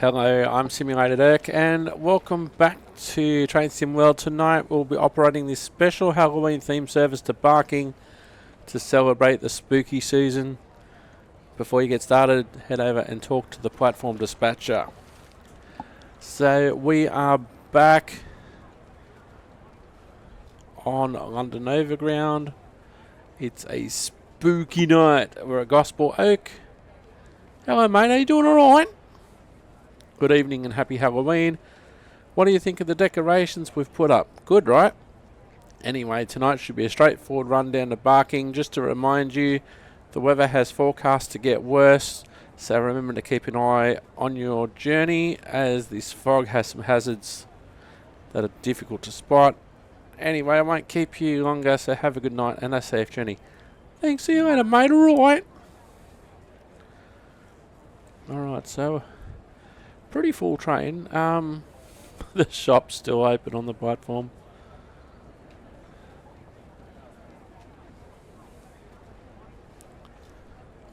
Hello, I'm Simulated Irk, and welcome back to Train Sim World. Tonight we'll be operating this special Halloween themed service to Barking to celebrate the spooky season. Before you get started, head over and talk to the platform dispatcher. So we are back on London Overground. It's a spooky night. We're at Gospel Oak. Hello mate, are you doing alright? Good evening and happy Halloween. What do you think of the decorations we've put up? Good, right? Anyway, tonight should be a straightforward run down to Barking. Just to remind you, the weather has forecast to get worse, so remember to keep an eye on your journey as this fog has some hazards that are difficult to spot. Anyway, I won't keep you longer, so have a good night and a safe journey. Thanks, see you later mate, alright? Alright, so pretty full train. The shop's still open on the platform.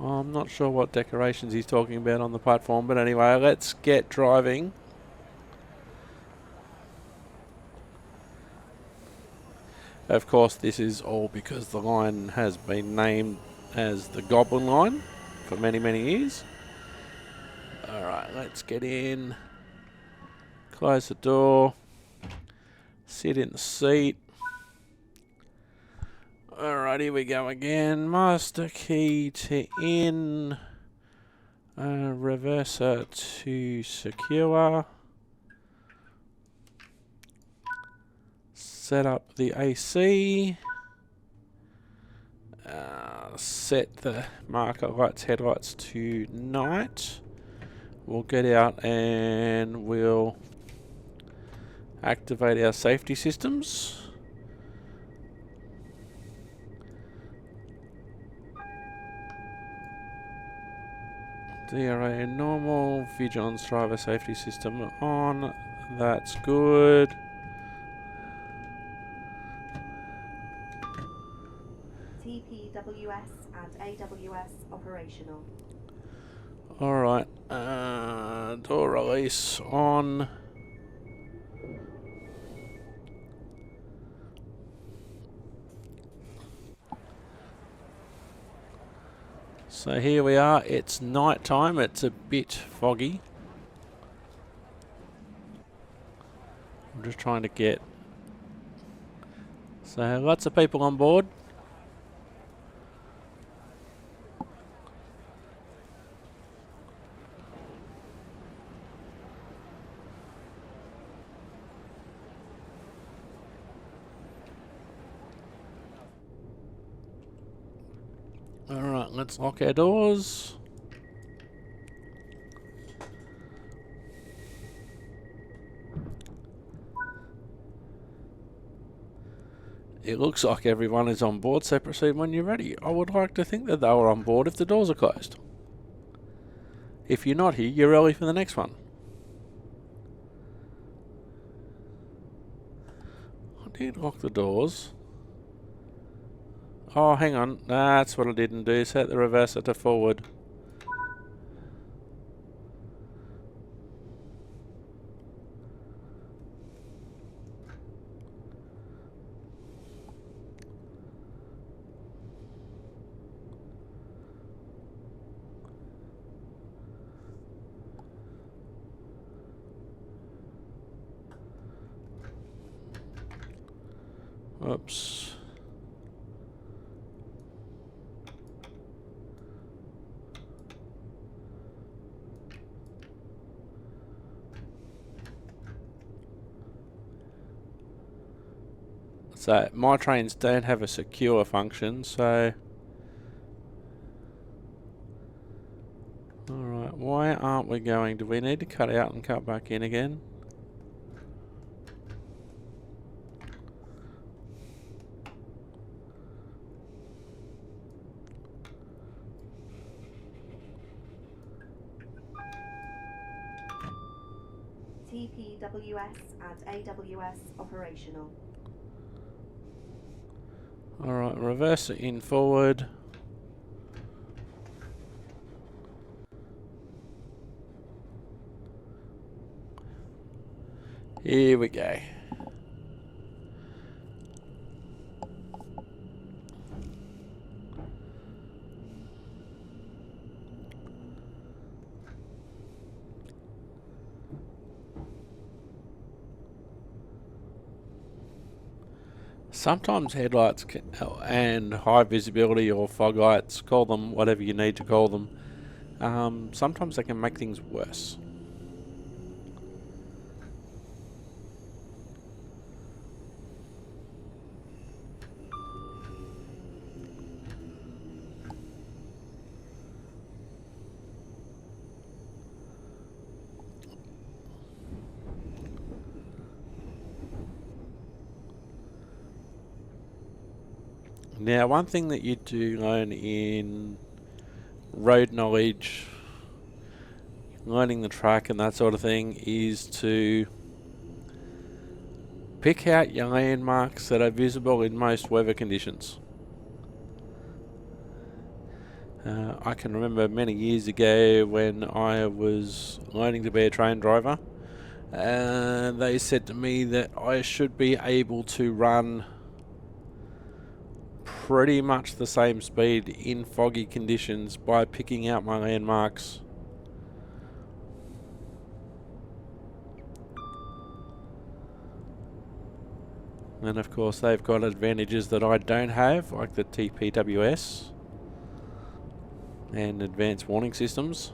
I'm not sure what decorations he's talking about on the platform, but anyway, let's get driving. Of course, this is all because the line has been named as the Goblin line for many, many years. Alright, let's get in. Close the door. Sit in the seat. Alright, here we go again. Master key to in. Reverser to secure. Set up the AC. Set the marker lights, headlights to night. We'll get out and we'll activate our safety systems. DRA normal, vigilance driver safety system on. That's good. TPWS and AWS operational. Alright, door release on. So here we are, it's night time, it's a bit foggy. I'm just trying to get... So lots of people on board. Alright, let's lock our doors. It looks like everyone is on board, so proceed when you're ready. I would like to think that they were on board if the doors are closed. If you're not here, you're early for the next one. I did lock the doors. Oh, hang on. That's what I didn't do. Set the reverser to forward. Oops. So my trains don't have a secure function, so... Alright, why aren't we going? Do we need to cut out and cut back in again? TPWS and AWS operational. Alright, reverse it in forward. Here we go. Sometimes headlights and high visibility or fog lights, call them whatever you need to call them, sometimes they can make things worse. Now, one thing that you do learn in road knowledge, learning the track and that sort of thing, is to pick out your landmarks that are visible in most weather conditions. I can remember many years ago when I was learning to be a train driver, they said to me that I should be able to run pretty much the same speed in foggy conditions by picking out my landmarks. And of course they've got advantages that I don't have, like the TPWS and advanced warning systems.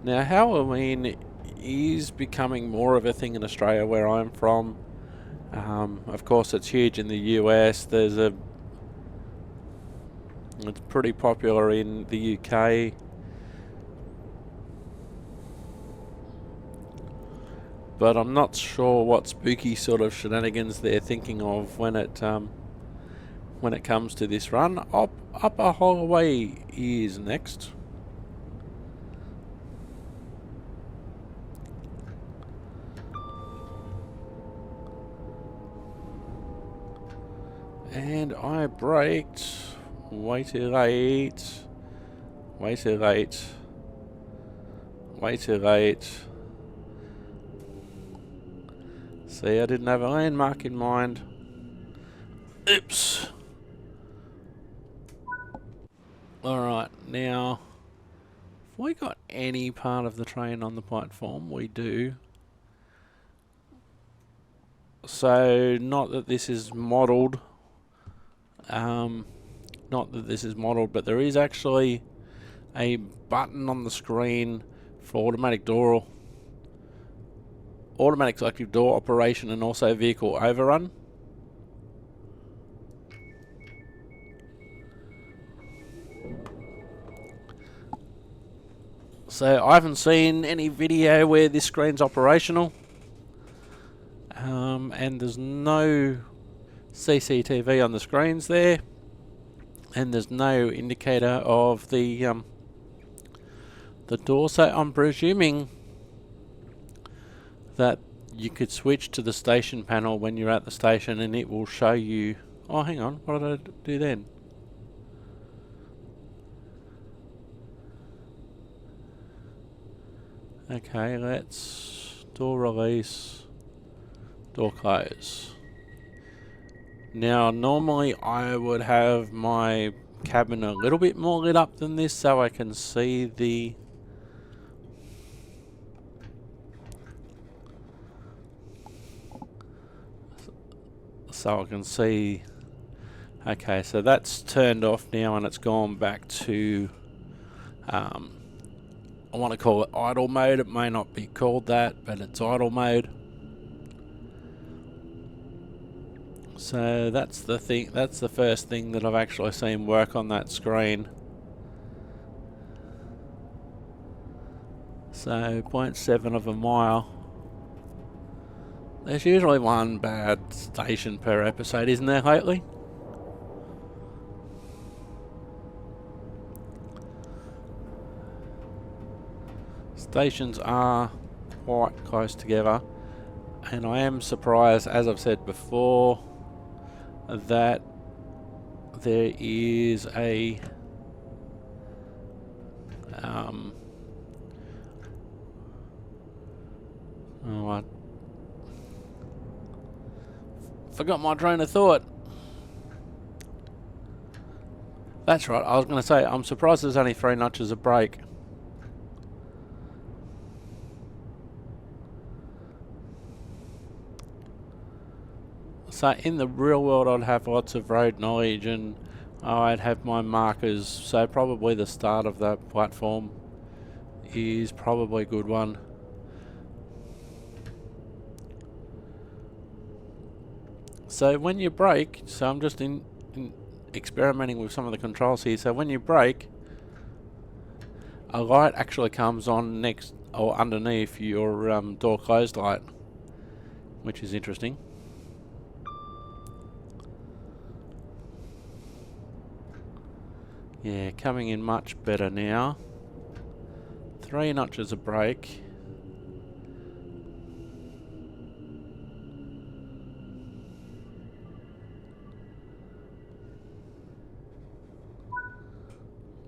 Now, Halloween is becoming more of a thing in Australia where I'm from. Of course, it's huge in the US. It's pretty popular in the UK. But I'm not sure what spooky sort of shenanigans they're thinking of when it comes to this run. Upper Holloway is next. And I braked way too late. Way too late. Way too late. See, I didn't have a landmark in mind. Oops. Alright, now, if we got any part of the train on the platform, we do. So, not that this is modelled. Not that this is modelled, but there is actually a button on the screen for automatic selective door operation and also vehicle overrun. So I haven't seen any video where this screen's operational, and there's no CCTV on the screens there, and there's no indicator of the door. So I'm presuming that you could switch to the station panel when you're at the station and it will show you. Oh, hang on, what did I do then? Okay, let's door release, door close. Now, normally I would have my cabin a little bit more lit up than this so I can see the okay, so that's turned off now and it's gone back to I want to call it idle mode. It may not be called that, but it's idle mode. So that's the thing. That's the first thing that I've actually seen work on that screen. So 0.7 of a mile. There's usually one bad station per episode, isn't there, lately? Stations are quite close together, and I am surprised, as I've said before, that there is a oh, I forgot my train of thought. That's right, I was going to say, I'm surprised there's only 3 notches of brake. So in the real world I'd have lots of road knowledge and I'd have my markers, so probably the start of that platform is probably a good one. So when you brake, so I'm just in experimenting with some of the controls here, so when you brake, a light actually comes on next or underneath your door closed light, which is interesting. Yeah, coming in much better now. 3 notches of brake.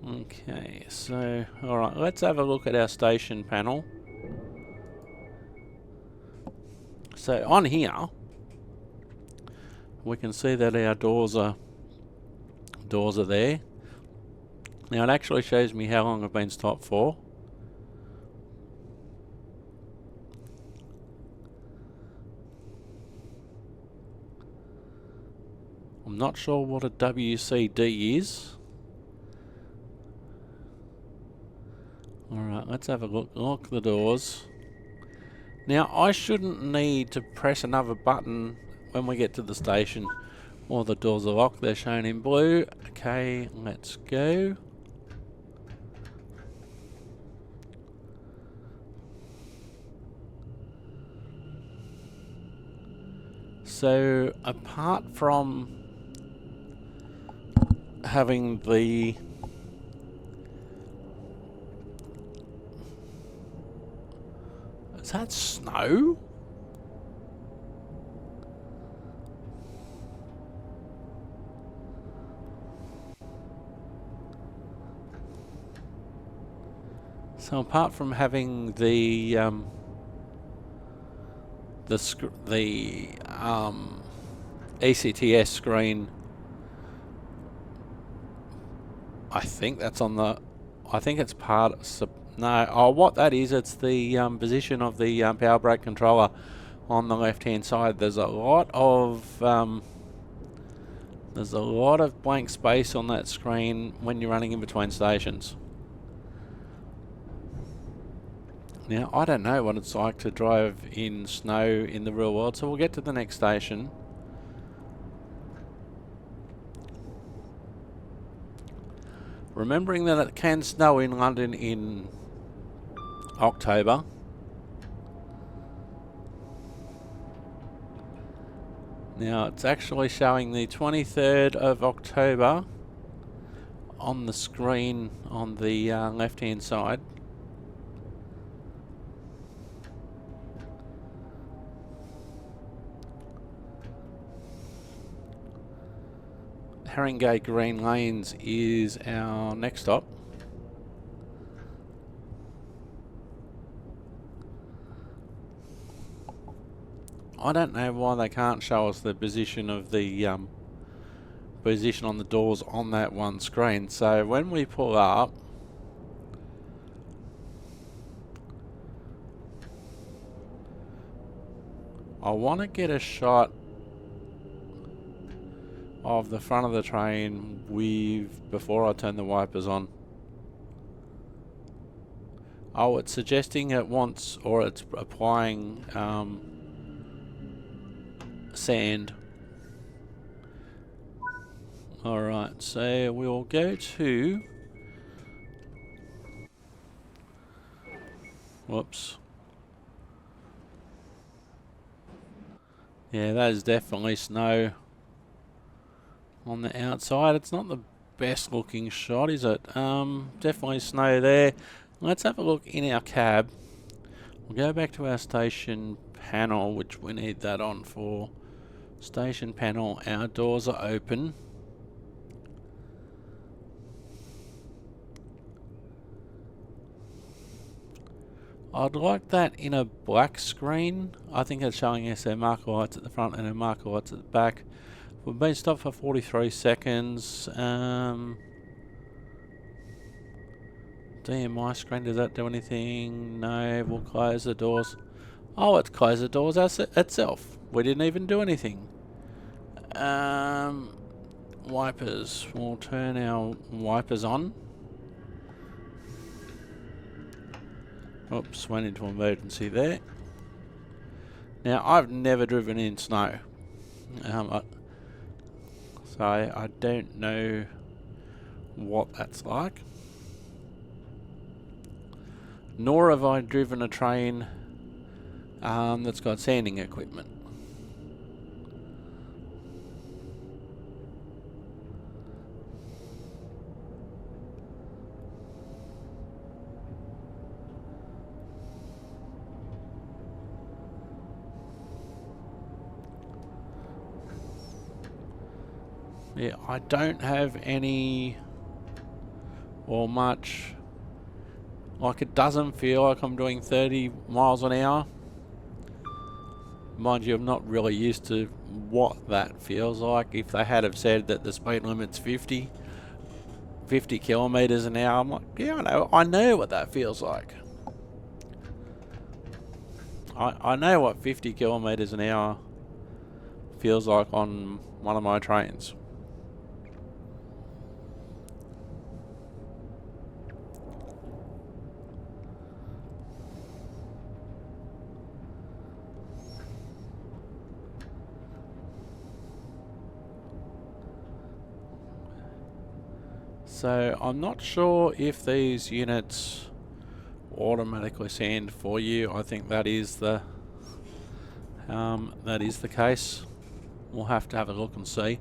Okay, so alright, let's have a look at our station panel. So on here we can see that our doors are there. Now it actually shows me how long I've been stopped for. I'm not sure what a WCD is. Alright, let's have a look. Lock the doors. Now I shouldn't need to press another button when we get to the station. All the doors are locked, they're shown in blue. Okay, let's go. So apart from having the is that snow? So apart from having the ECTS screen, I think that's on the, I think it's part of, no, oh, what that is, it's the position of the power brake controller on the left hand side. There's a lot of blank space on that screen when you're running in between stations. Now, I don't know what it's like to drive in snow in the real world, so we'll get to the next station. Remembering that it can snow in London in October. Now, it's actually showing the 23rd of October on the screen on the left-hand side. Haringey Green Lanes is our next stop. I don't know why they can't show us the position of the position on the doors on that one screen. So when we pull up, I want to get a shot of the front of the train before I turn the wipers on. Oh, it's suggesting it wants, or it's applying sand. Alright, so we'll go to, whoops. Yeah, that is definitely snow on the outside. It's not the best looking shot, is it? Definitely snow there. Let's have a look in our cab. We'll go back to our station panel, which we need that on for. Station panel, our doors are open. I'd like that in a black screen. I think it's showing us our marker lights at the front and our marker lights at the back. We've been stopped for 43 seconds. DMI screen, does that do anything? No, we'll close the doors. Oh, it's closed the doors itself. We didn't even do anything. Wipers. We'll turn our wipers on. Oops, went into emergency there. Now, I've never driven in snow. So I don't know what that's like. Nor have I driven a train that's got sanding equipment. Yeah, I don't have any or much. Like, it doesn't feel like I'm doing 30 miles an hour. Mind you, I'm not really used to what that feels like. If they had have said that the speed limit's 50 kilometers an hour, I'm like, yeah, I know what that feels like. I know what 50 kilometers an hour feels like on one of my trains. So I'm not sure if these units automatically sand for you. I think that is the case. We'll have to have a look and see.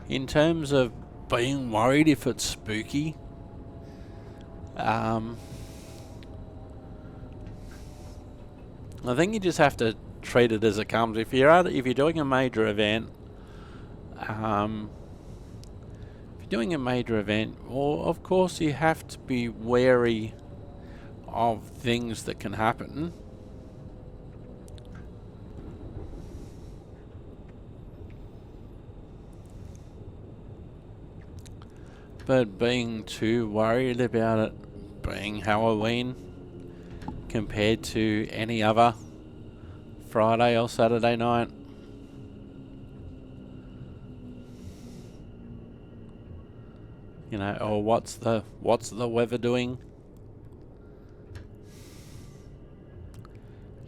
In terms of being worried if it's spooky, I think you just have to treat it as it comes. If you're doing a major event, well, of course you have to be wary of things that can happen. But being too worried about it being Halloween compared to any other Friday or Saturday night, or what's the weather doing?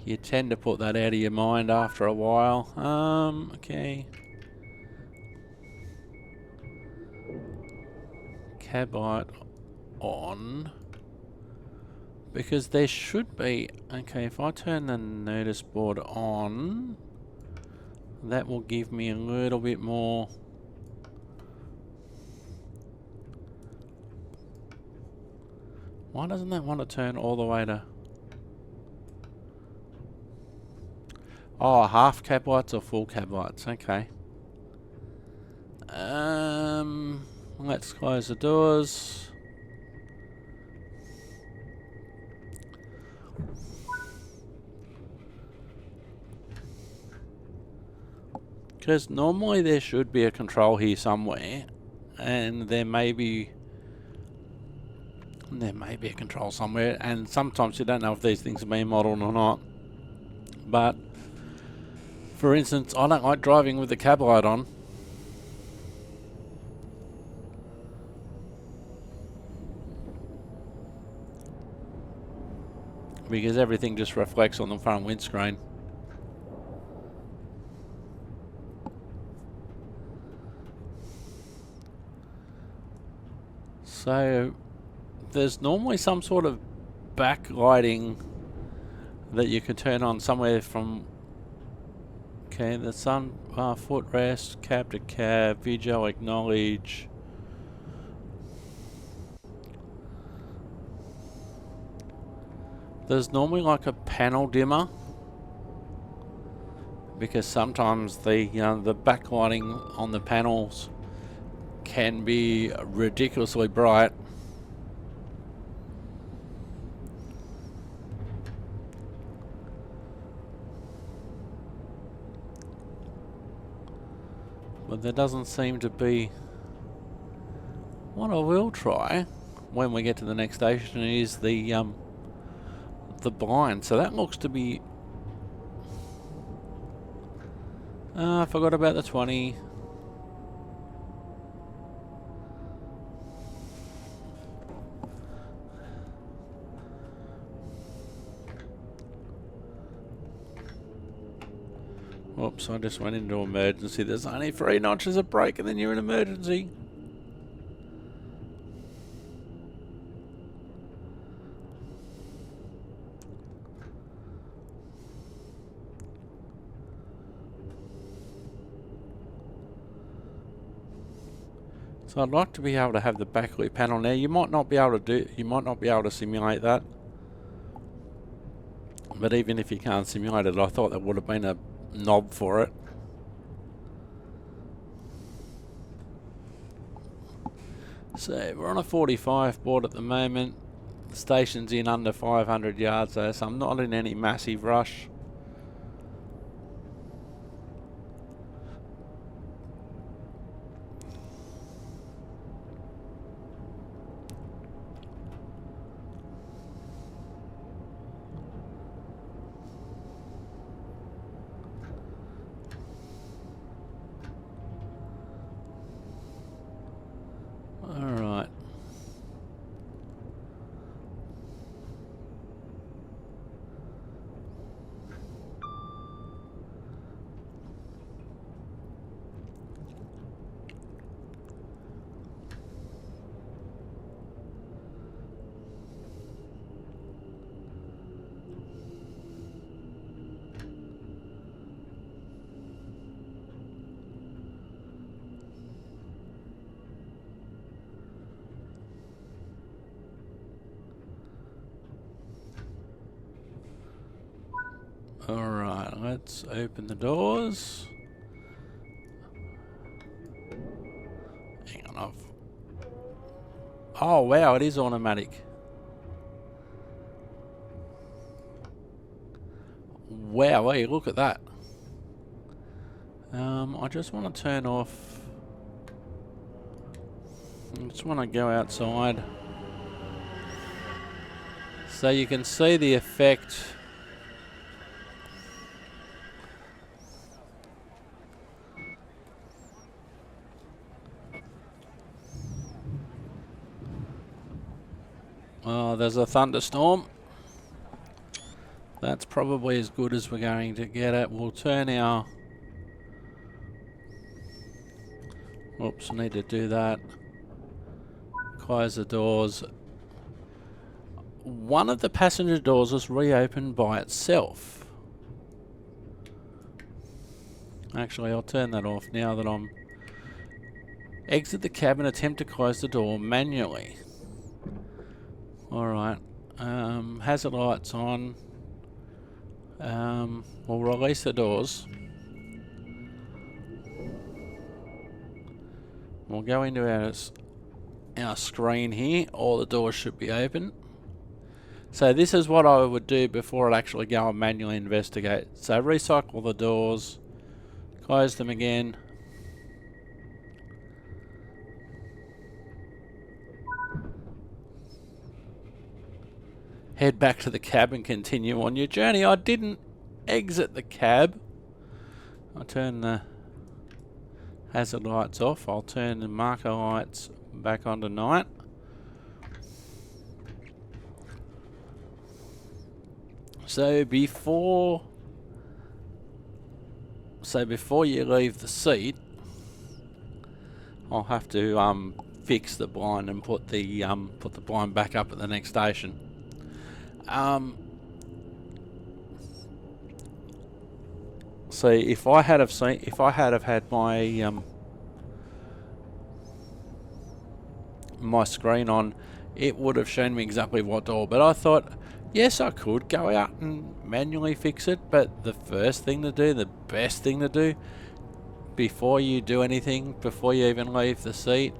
You tend to put that out of your mind after a while. Okay. Cab light on, because there should be, okay, if I turn the notice board on, that will give me a little bit more. Why doesn't that want to turn all the way to, half cab lights or full cab lights? Okay. Let's close the doors. Because normally there should be a control here somewhere, and there may be a control somewhere, and sometimes you don't know if these things are being modelled or not. But for instance, I don't like driving with the cab light on. because everything just reflects on the front windscreen. So there's normally some sort of backlighting that you can turn on somewhere from, okay, the sun, footrest, cab to cab, video acknowledge. There's normally like a panel dimmer, because sometimes the backlighting on the panels can be ridiculously bright. But there doesn't seem to be. What I will try when we get to the next station is the blind. So that looks to be. I forgot about the 20. Oops, I just went into emergency. There's only 3 notches of brake and then you're in emergency. So I'd like to be able to have the backlit panel now. You might not be able to simulate that. But even if you can't simulate it, I thought there would have been a knob for it. So we're on a 45 board at the moment. The station's in under 500 yards though, so I'm not in any massive rush. Alright, let's open the doors. Hang on, oh wow, it is automatic. Wow, hey, look at that. I just want to turn off. I just want to go outside. So you can see the effect. Oh, there's a thunderstorm. That's probably as good as we're going to get it. We'll turn our... Oops, I need to do that. Close the doors. One of the passenger doors was reopened by itself. Actually, I'll turn that off now that I'm... Exit the cab and attempt to close the door manually. Alright. Hazard lights on. We'll release the doors. We'll go into our screen here. All the doors should be open. So this is what I would do before I actually go and manually investigate. So recycle the doors. Close them again. Head back to the cab and continue on your journey. I didn't exit the cab. I'll turn the hazard lights off. I'll turn the marker lights back on to night. So before you leave the seat, I'll have to fix the blind and put the blind back up at the next station. So if I had had my my screen on, it would have shown me exactly what door. But I thought, yes, I could go out and manually fix it. But the first thing to do, the best thing to do, before you do anything, before you even leave the seat,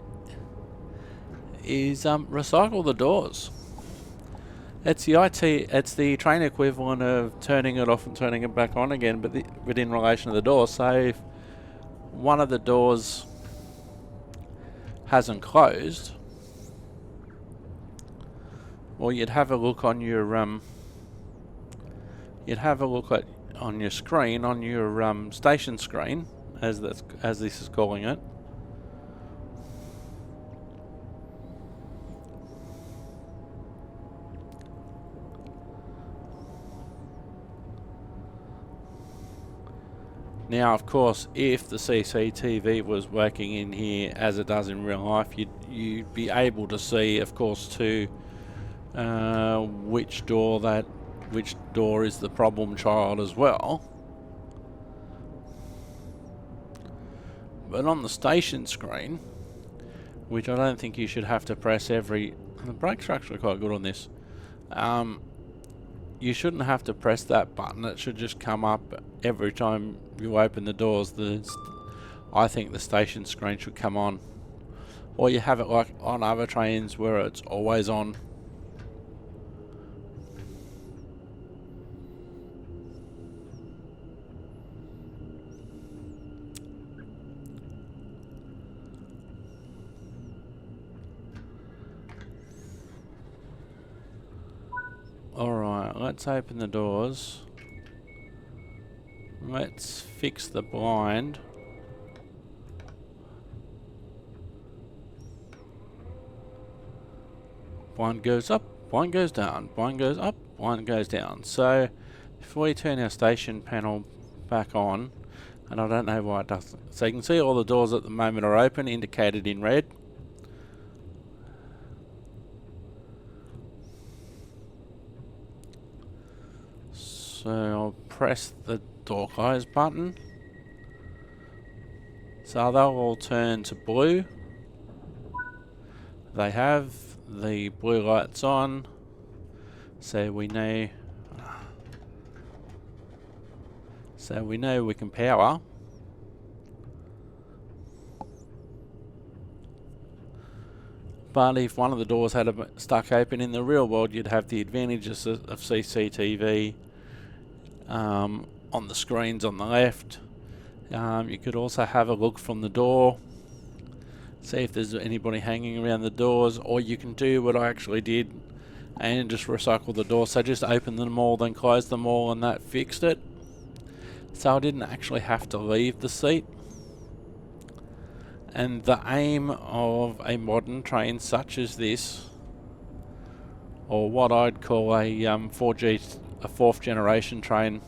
is recycle the doors. It's the train equivalent of turning it off and turning it back on again, but in relation to the door. So if one of the doors hasn't closed, well, you'd have a look on your on your screen, on your station screen, as this is calling it. Now, of course, if the CCTV was working in here as it does in real life, you'd be able to see, of course, to which door is the problem child as well. But on the station screen, which I don't think you should have to press the brakes are actually quite good on this. You shouldn't have to press that button. It should just come up every time you open the doors. I think the station screen should come on. Or you have it like on other trains where it's always on. Alright, let's open the doors. Let's fix the blind. Blind goes up, blind goes down, blind goes up, blind goes down. So, if we turn our station panel back on, and I don't know why it doesn't. So you can see all the doors at the moment are open, indicated in red. So I'll press the door close button. So they'll all turn to blue. They have the blue lights on. So we know we can power. But if one of the doors had stuck open in the real world, you'd have the advantages of CCTV on the screens on the left. You could also have a look from the door, see if there's anybody hanging around the doors, or you can do what I actually did and just recycle the door. So just open them all, then close them all, and that fixed it. So I didn't actually have to leave the seat. And the aim of a modern train such as this, or what I'd call a fourth generation train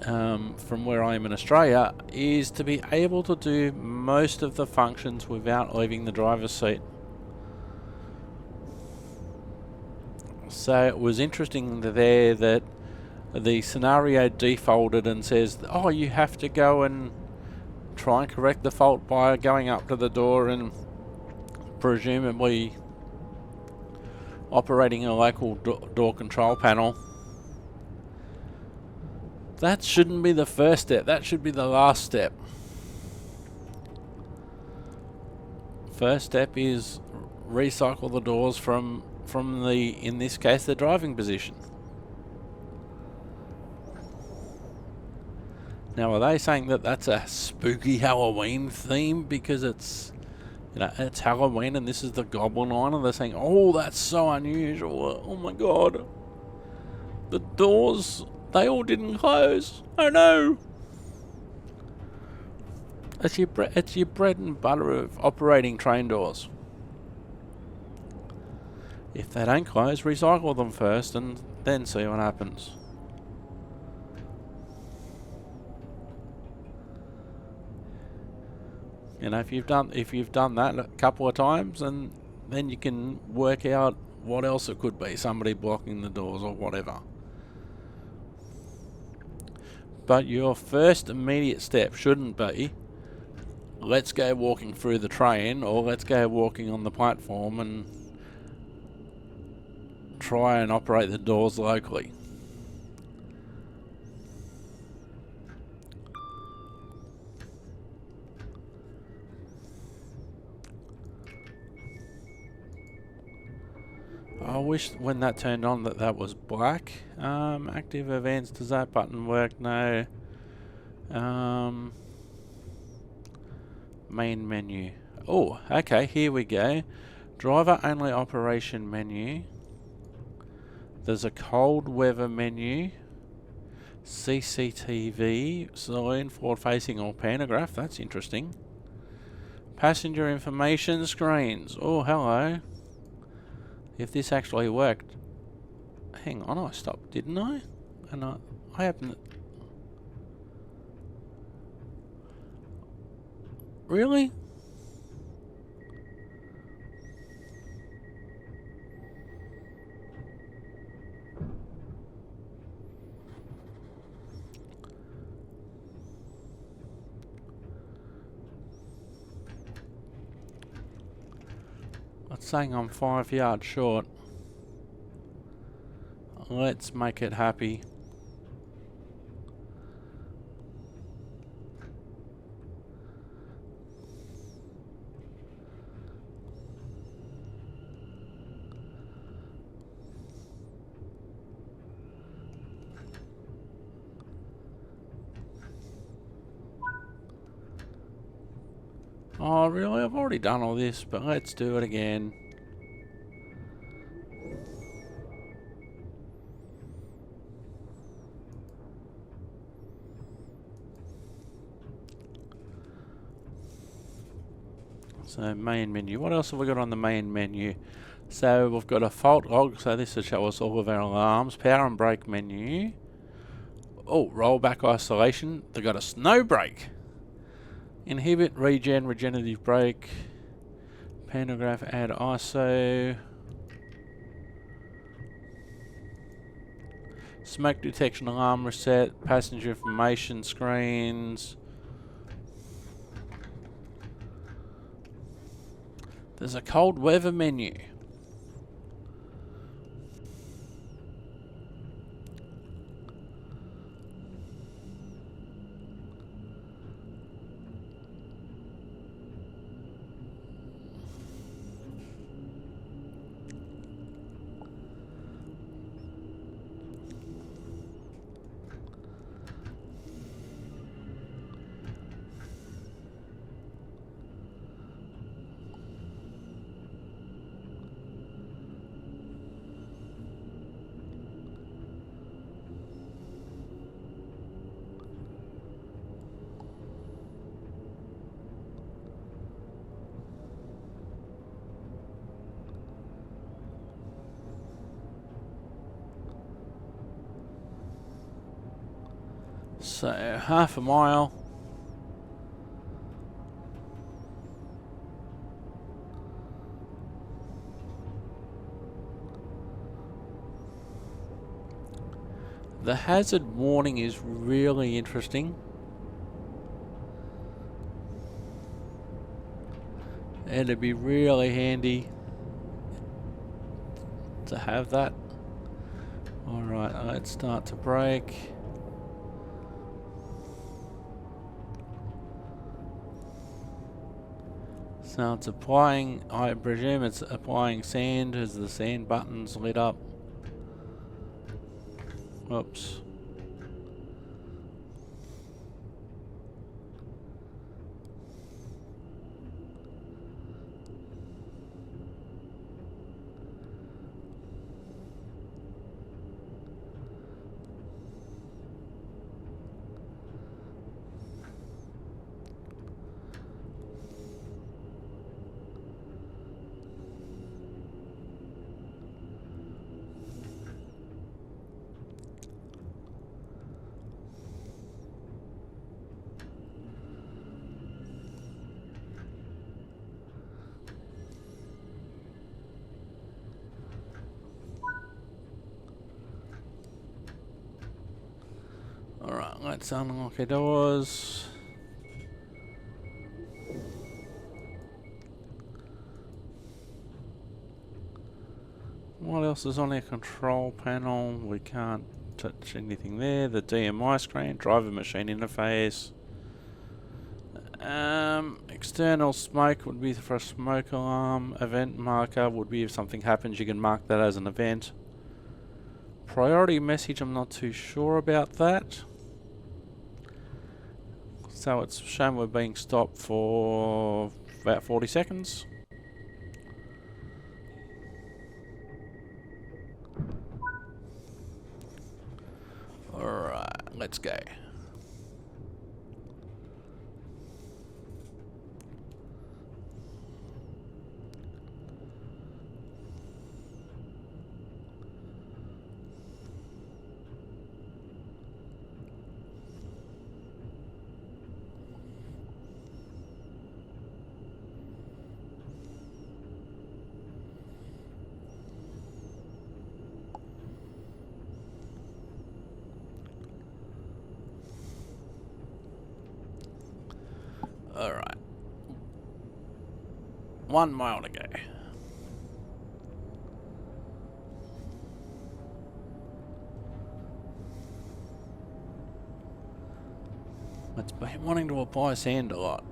from where I am in Australia, is to be able to do most of the functions without leaving the driver's seat. So it was interesting there that the scenario defaulted and says, oh, you have to go and try and correct the fault by going up to the door and presumably operating a local door control panel. That shouldn't be the first step. That should be the last step. First step is recycle the doors from the, in this case, the driving position. Now, are they saying that that's a spooky Halloween theme because it's, it's Halloween and this is the Goblin line, and they're saying, oh, that's so unusual. Oh my god. The doors, they all didn't close. Oh no. It's your bread and butter of operating train doors. If they don't close, recycle them first and then see what happens. You know, if you've done that a couple of times, and then you can work out what else it could be, somebody blocking the doors or whatever. But your first immediate step shouldn't be, let's go walking through the train, or let's go walking on the platform and try and operate the doors locally. I wish when that turned on that was black. Active events, does that button work? No. Main menu. Oh, okay, here we go. Driver only operation menu. There's a cold weather menu. CCTV, saloon, forward facing or pantograph, that's interesting. Passenger information screens. Oh, hello. If this actually worked. Hang on, I stopped, didn't I? And I haven't. Really? It's saying I'm 5 yards short. Let's make it happy. Oh, really? I've already done all this, but let's do it again. So, main menu. What else have we got on the main menu? So, we've got a fault log, so this will show us all of our alarms. Power and brake menu. Oh, rollback isolation. They've got a snow brake. Inhibit, regen, regenerative brake. Pantograph, add ISO. Smoke detection alarm reset. Passenger information screens. There's a cold weather menu. So, half a mile. The hazard warning is really interesting. And it'd be really handy to have that. Alright, let's start to brake. So it's applying, I presume it's applying sand as the sand button's lit up. Whoops. Alright, let's unlock our doors. What else is on our control panel? We can't touch anything there. The DMI screen, driver machine interface. External smoke would be for a smoke alarm. Event marker would be if something happens, you can mark that as an event. Priority message, I'm not too sure about that. So it's shown we're being stopped for about 40 seconds. Alright, let's go. Alright. 1 mile to go. It's been wanting to apply sand a lot.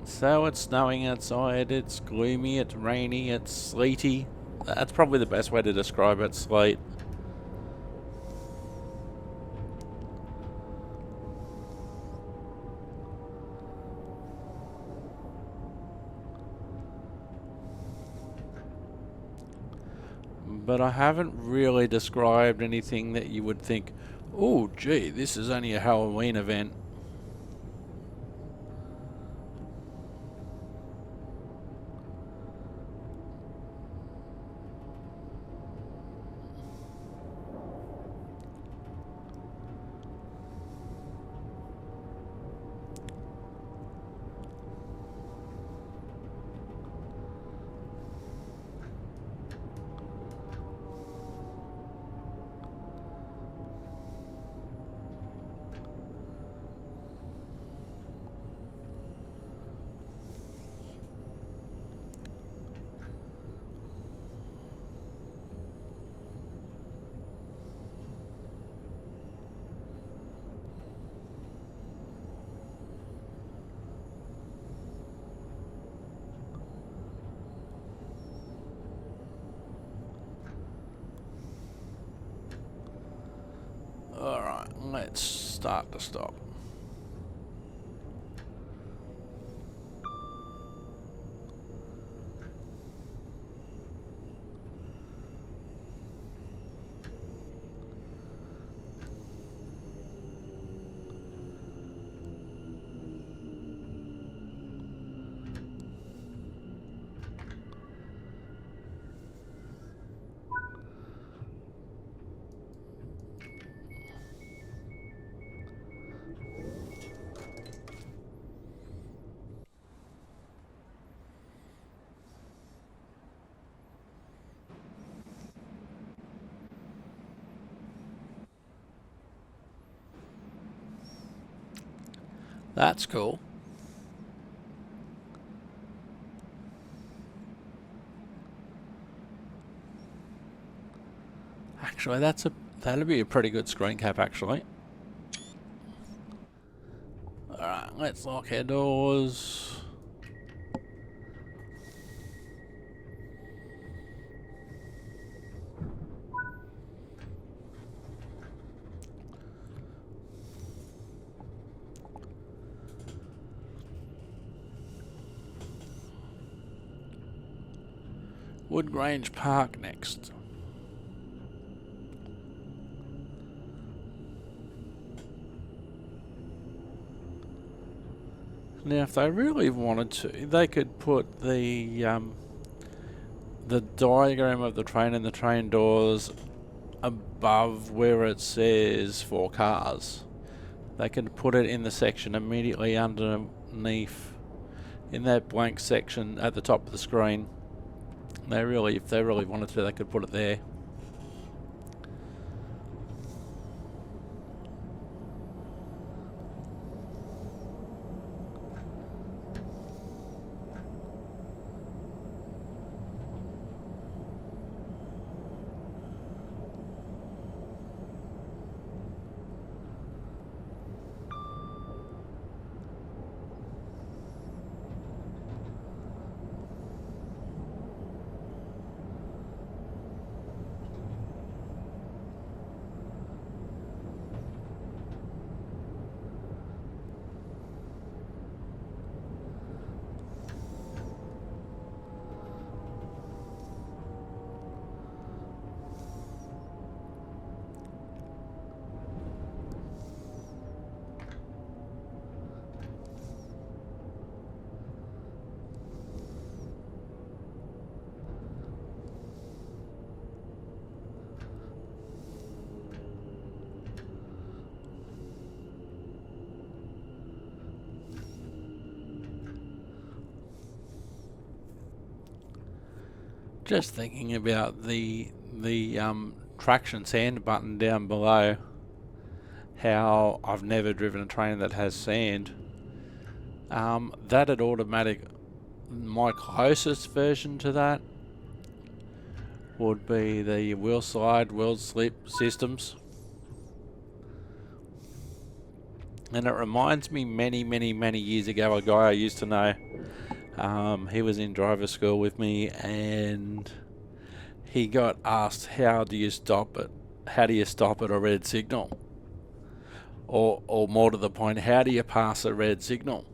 So it's snowing outside, it's gloomy, it's rainy, it's sleety. That's probably the best way to describe it, sleet. But I haven't really described anything that you would think, oh gee, this is only a Halloween event. Alright, let's start to stop. That's cool. Actually, that'd be a pretty good screen cap, actually. Alright, let's lock our doors. Woodgrange Park next. Now, if they really wanted to, they could put the diagram of the train and the train doors above where it says for cars. They could put it in the section immediately underneath in that blank section at the top of the screen. If they really wanted to, they could put it there. Just thinking about the traction sand button down below, how I've never driven a train that has sand. That had automatic. My closest version to that would be the wheel slide, wheel slip systems. And it reminds me many years ago, a guy I used to know. He was in driver school with me, and he got asked, how do you stop it? How do you stop at a red signal? Or more to the point, how do you pass a red signal?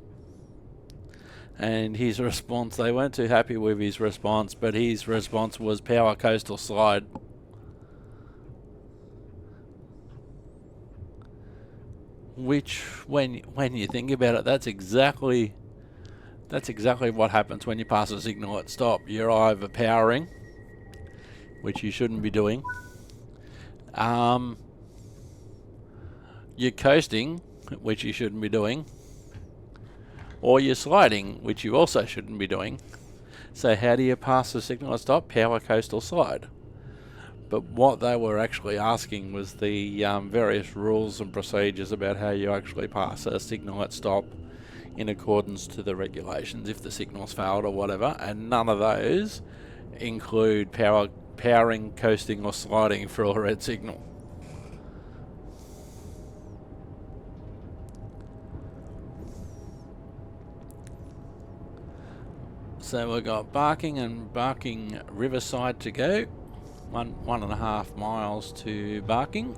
And his response, they weren't too happy with his response, but his response was power coastal slide. Which, when you think about it, that's exactly what happens when you pass a signal at stop. You're overpowering, which you shouldn't be doing. You're coasting, which you shouldn't be doing. Or you're sliding, which you also shouldn't be doing. So how do you pass a signal at stop? Power coastal slide. But what they were actually asking was the various rules and procedures about how you actually pass a signal at stop in accordance to the regulations if the signal's failed or whatever, and none of those include powering, coasting or sliding for a red signal. So we've got Barking and Barking Riverside to go. 1.5 miles to Barking.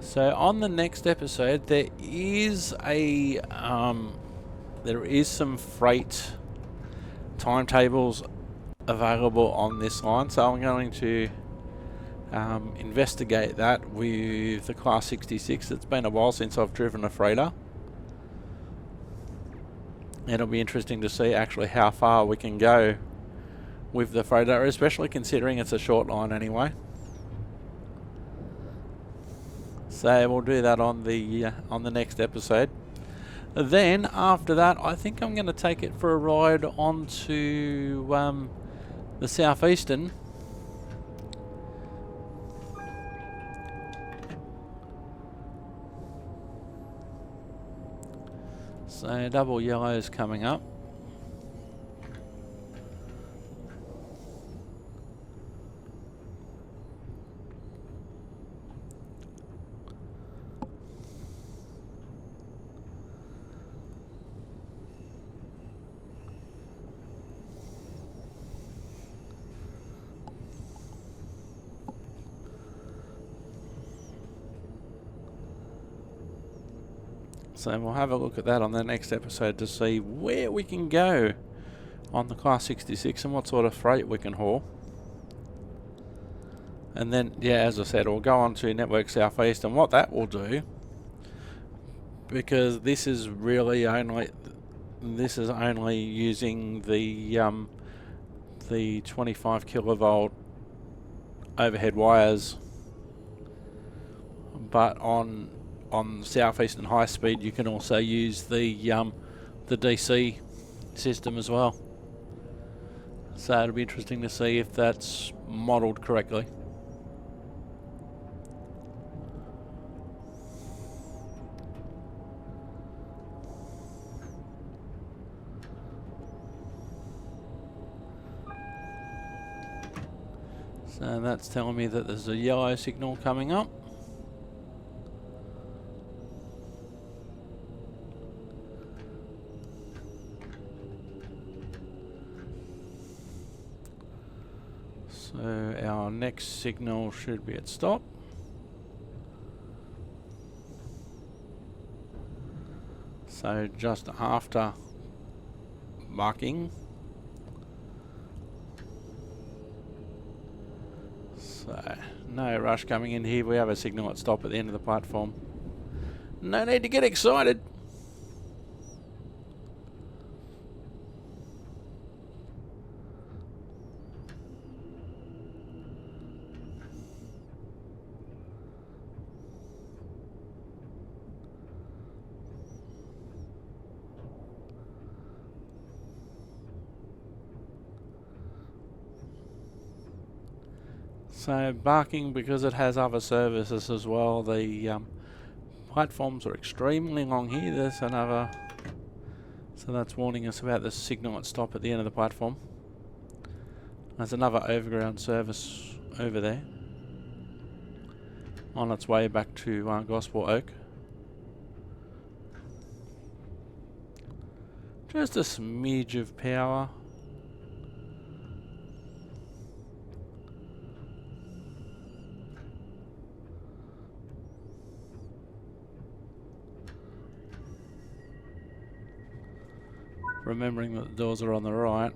So on the next episode, there is some freight timetables available on this line. So I'm going to investigate that with the Class 66. It's been a while since I've driven a freighter. It'll be interesting to see actually how far we can go with the freighter, especially considering it's a short line anyway. So we'll do that on the next episode. Then after that, I think I'm going to take it for a ride onto the southeastern. So double yellows coming up. So we'll have a look at that on the next episode to see where we can go on the Class 66 and what sort of freight we can haul. And then, yeah, as I said, we'll go on to Network Southeast and what that will do, because this is only using the 25 kilovolt overhead wires, but on on Southeastern High Speed, you can also use the DC system as well. So it'll be interesting to see if that's modelled correctly. So that's telling me that there's a yellow signal coming up. So our next signal should be at stop. So just after marking. So no rush coming in here. We have a signal at stop at the end of the platform. No need to get excited. So barking because it has other services as well. The platforms are extremely long here. There's another, so that's warning us about the signal at stop at the end of the platform. There's another overground service over there on its way back to Gospel Oak. Just a smidge of power. Remembering that the doors are on the right.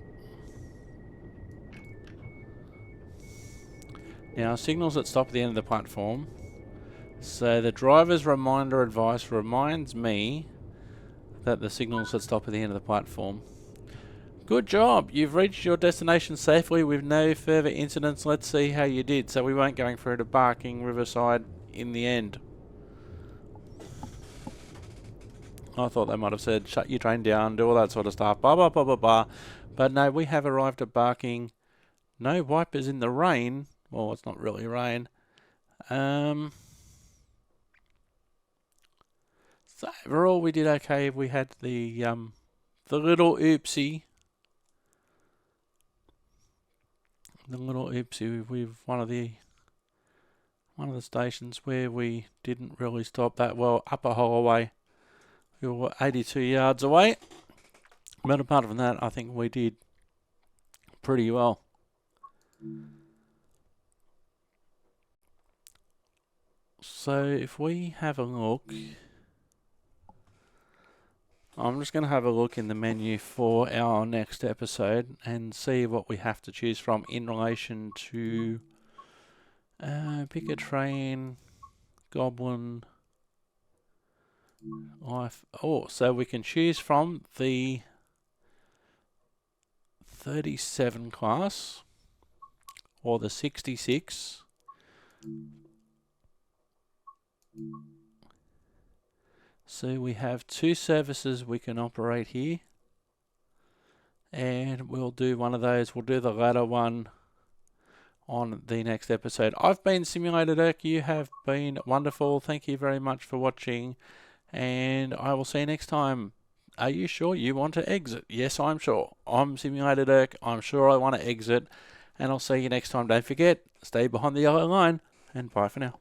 Now, signals that stop at the end of the platform. So the driver's reminder advice reminds me that the signals that stop at the end of the platform. Good job! You've reached your destination safely with no further incidents. Let's see how you did. So we weren't going through to Barking Riverside in the end. I thought they might have said, shut your train down, do all that sort of stuff, blah, blah, blah, blah, blah. But no, we have arrived at Barking. No wipers in the rain. Well, it's not really rain. So overall, we did okay. We had the little oopsie. The little oopsie with one of the stations where we didn't really stop that well. Upper Holloway. We were 82 yards away, but apart from that, I think we did pretty well. So if we have a look, I'm just going to have a look in the menu for our next episode and see what we have to choose from in relation to pick a train, Goblin, life. Oh, so we can choose from the 37 class or the 66. So we have two services we can operate here, and we'll do one of those. We'll do the latter one on the next episode. I've been Simulated Irk. You have been wonderful. Thank you very much for watching, and I will see you next time. Are you sure you want to exit? Yes, I'm sure. I'm Simulated Irk. I'm sure I want to exit, and I'll see you next time. Don't forget, stay behind the yellow line, and bye for now.